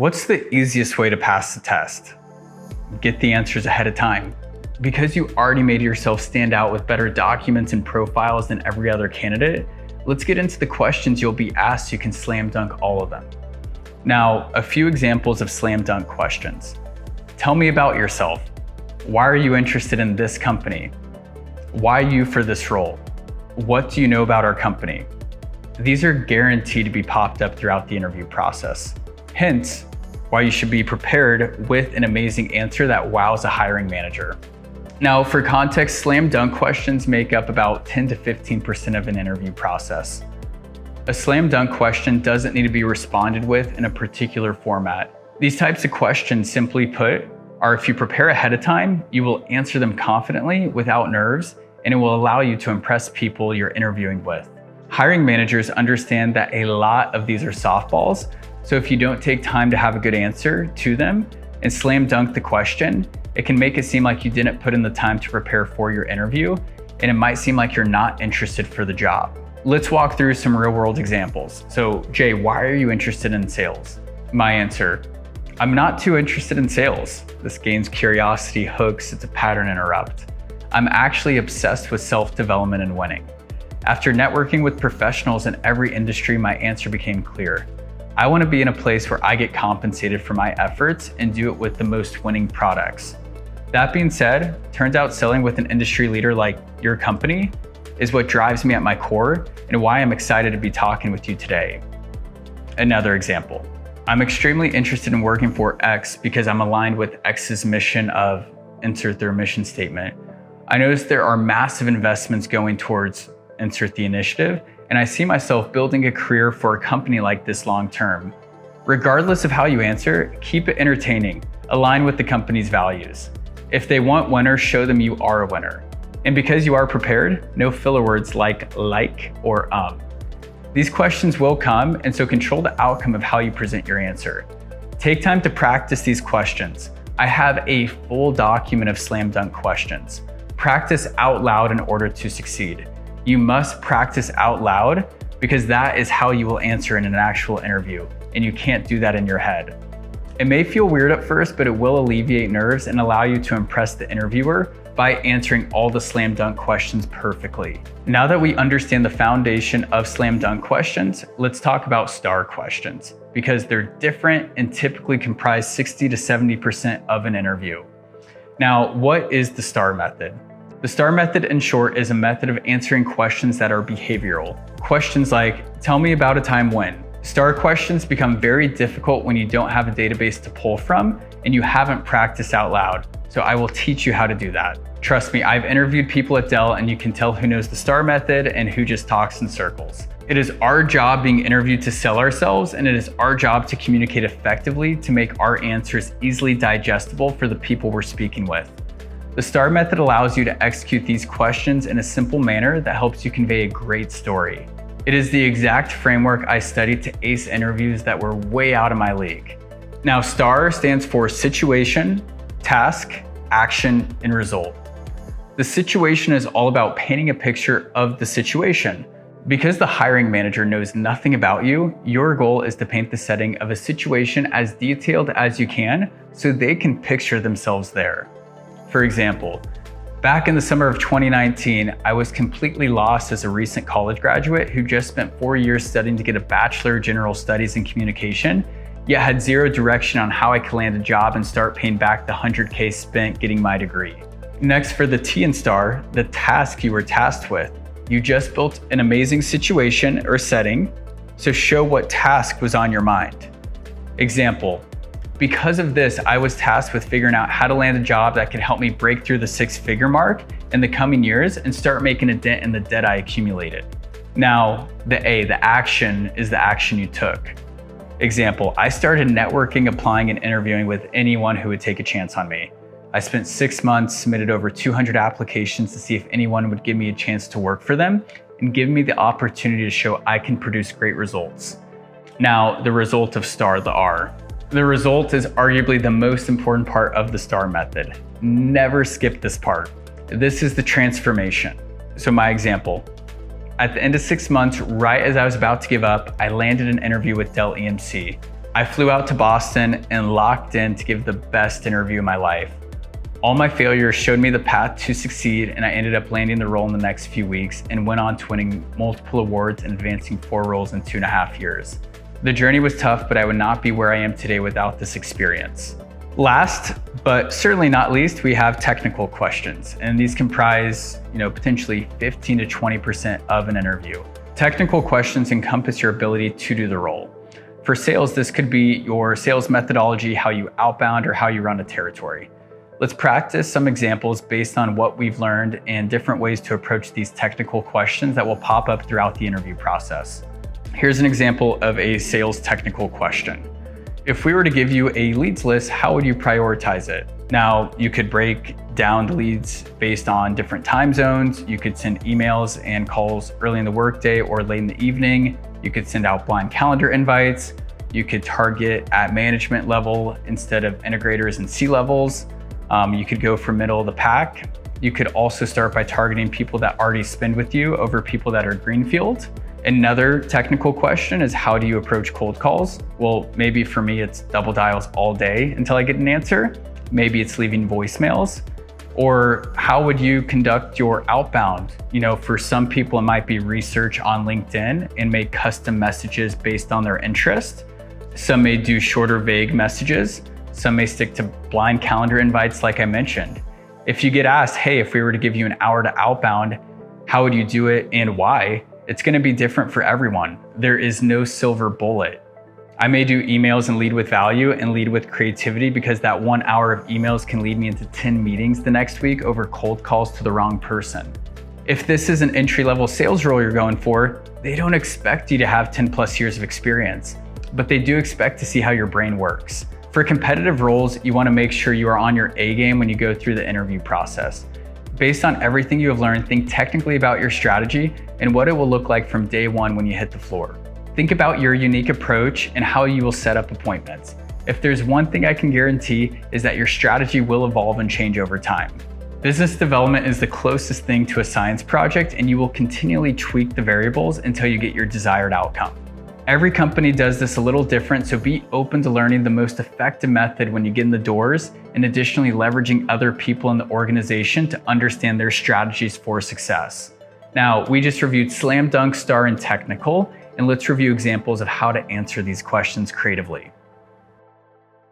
What's the easiest way to pass the test? Get the answers ahead of time. Because you already made yourself stand out with better documents and profiles than every other candidate, let's get into the questions you'll be asked so you can slam dunk all of them. Now, a few examples of slam dunk questions. Tell me about yourself. Why are you interested in this company? Why you for this role? What do you know about our company? These are guaranteed to be popped up throughout the interview process. Hence, why you should be prepared with an amazing answer that wows a hiring manager. Now, for context, slam dunk questions make up about 10 to 15% of an interview process. A slam dunk question doesn't need to be responded with in a particular format. These types of questions, simply put, are if you prepare ahead of time, you will answer them confidently without nerves, and it will allow you to impress people you're interviewing with. Hiring managers understand that a lot of these are softballs, so if you don't take time to have a good answer to them and slam dunk the question, it can make it seem like you didn't put in the time to prepare for your interview, and it might seem like you're not interested for the job. Let's walk through some real-world examples. So, Jay, why are you interested in sales? My answer, I'm not too interested in sales. This gains curiosity, hooks, it's a pattern interrupt. I'm actually obsessed with self-development and winning. After networking with professionals in every industry, my answer became clear. I want to be in a place where I get compensated for my efforts and do it with the most winning products. That being said, turns out selling with an industry leader like your company is what drives me at my core and why I'm excited to be talking with you today. Another example. I'm extremely interested in working for X because I'm aligned with X's mission of insert their mission statement. I noticed there are massive investments going towards insert the initiative, and I see myself building a career for a company like this long term. Regardless of how you answer, keep it entertaining, align with the company's values. If they want winners, show them you are a winner. And because you are prepared, no filler words like or These questions will come, and so control the outcome of how you present your answer. Take time to practice these questions. I have a full document of slam dunk questions. Practice out loud in order to succeed. You must practice out loud because that is how you will answer in an actual interview, and you can't do that in your head. It may feel weird at first, but it will alleviate nerves and allow you to impress the interviewer by answering all the slam dunk questions perfectly. Now that we understand the foundation of slam dunk questions, let's talk about STAR questions because they're different and typically comprise 60 to 70% of an interview. Now, what is the STAR method? The STAR method, in short, is a method of answering questions that are behavioral. Questions like, tell me about a time when. STAR questions become very difficult when you don't have a database to pull from and you haven't practiced out loud. So I will teach you how to do that. Trust me, I've interviewed people at Dell and you can tell who knows the STAR method and who just talks in circles. It is our job being interviewed to sell ourselves, and it is our job to communicate effectively to make our answers easily digestible for the people we're speaking with. The STAR method allows you to execute these questions in a simple manner that helps you convey a great story. It is the exact framework I studied to ace interviews that were way out of my league. Now, STAR stands for situation, task, action, and result. The situation is all about painting a picture of the situation. Because the hiring manager knows nothing about you, your goal is to paint the setting of a situation as detailed as you can so they can picture themselves there. For example, back in the summer of 2019, I was completely lost as a recent college graduate who just spent 4 years studying to get a Bachelor of General Studies in Communication, yet had zero direction on how I could land a job and start paying back the $100K spent getting my degree. Next, for the T in STAR, the task you were tasked with. You just built an amazing situation or setting, so show what task was on your mind. Example, because of this, I was tasked with figuring out how to land a job that could help me break through the 6-figure mark in the coming years and start making a dent in the debt I accumulated. Now, the A, the action, is the action you took. Example, I started networking, applying, and interviewing with anyone who would take a chance on me. I spent 6 months, submitted over 200 applications to see if anyone would give me a chance to work for them and give me the opportunity to show I can produce great results. Now, the result of STAR, the R. The result is arguably the most important part of the STAR method. Never skip this part. This is the transformation. So my example, at the end of 6 months, right as I was about to give up, I landed an interview with Dell EMC. I flew out to Boston and locked in to give the best interview of my life. All my failures showed me the path to succeed, and I ended up landing the role in the next few weeks and went on to winning multiple awards and advancing 4 roles in 2.5 years. The journey was tough, but I would not be where I am today without this experience. Last, but certainly not least, we have technical questions, and these comprise, potentially 15 to 20% of an interview. Technical questions encompass your ability to do the role. For sales, this could be your sales methodology, how you outbound, or how you run a territory. Let's practice some examples based on what we've learned and different ways to approach these technical questions that will pop up throughout the interview process. Here's an example of a sales technical question. If we were to give you a leads list, how would you prioritize it? Now, you could break down the leads based on different time zones. You could send emails and calls early in the workday or late in the evening. You could send out blind calendar invites. You could target at management level instead of integrators and C-levels. You could go for middle of the pack. You could also start by targeting people that already spend with you over people that are greenfield. Another technical question is, how do you approach cold calls? Well, maybe for me, it's double dials all day until I get an answer. Maybe it's leaving voicemails. Or how would you conduct your outbound? For some people, it might be research on LinkedIn and make custom messages based on their interest. Some may do shorter, vague messages. Some may stick to blind calendar invites like I mentioned. If you get asked, hey, if we were to give you an hour to outbound, how would you do it and why? It's going to be different for everyone. There is no silver bullet. I may do emails and lead with value and lead with creativity because that 1 hour of emails can lead me into 10 meetings the next week over cold calls to the wrong person. If this is an entry-level sales role you're going for, they don't expect you to have 10+ years of experience, but they do expect to see how your brain works. For competitive roles, you want to make sure you are on your A game when you go through the interview process. Based on everything you have learned, think technically about your strategy and what it will look like from day one when you hit the floor. Think about your unique approach and how you will set up appointments. If there's one thing I can guarantee is that your strategy will evolve and change over time. Business development is the closest thing to a science project, and you will continually tweak the variables until you get your desired outcome. Every company does this a little different, so be open to learning the most effective method when you get in the doors, and additionally leveraging other people in the organization to understand their strategies for success. Now, we just reviewed Slam Dunk, Star, and Technical, and let's review examples of how to answer these questions creatively.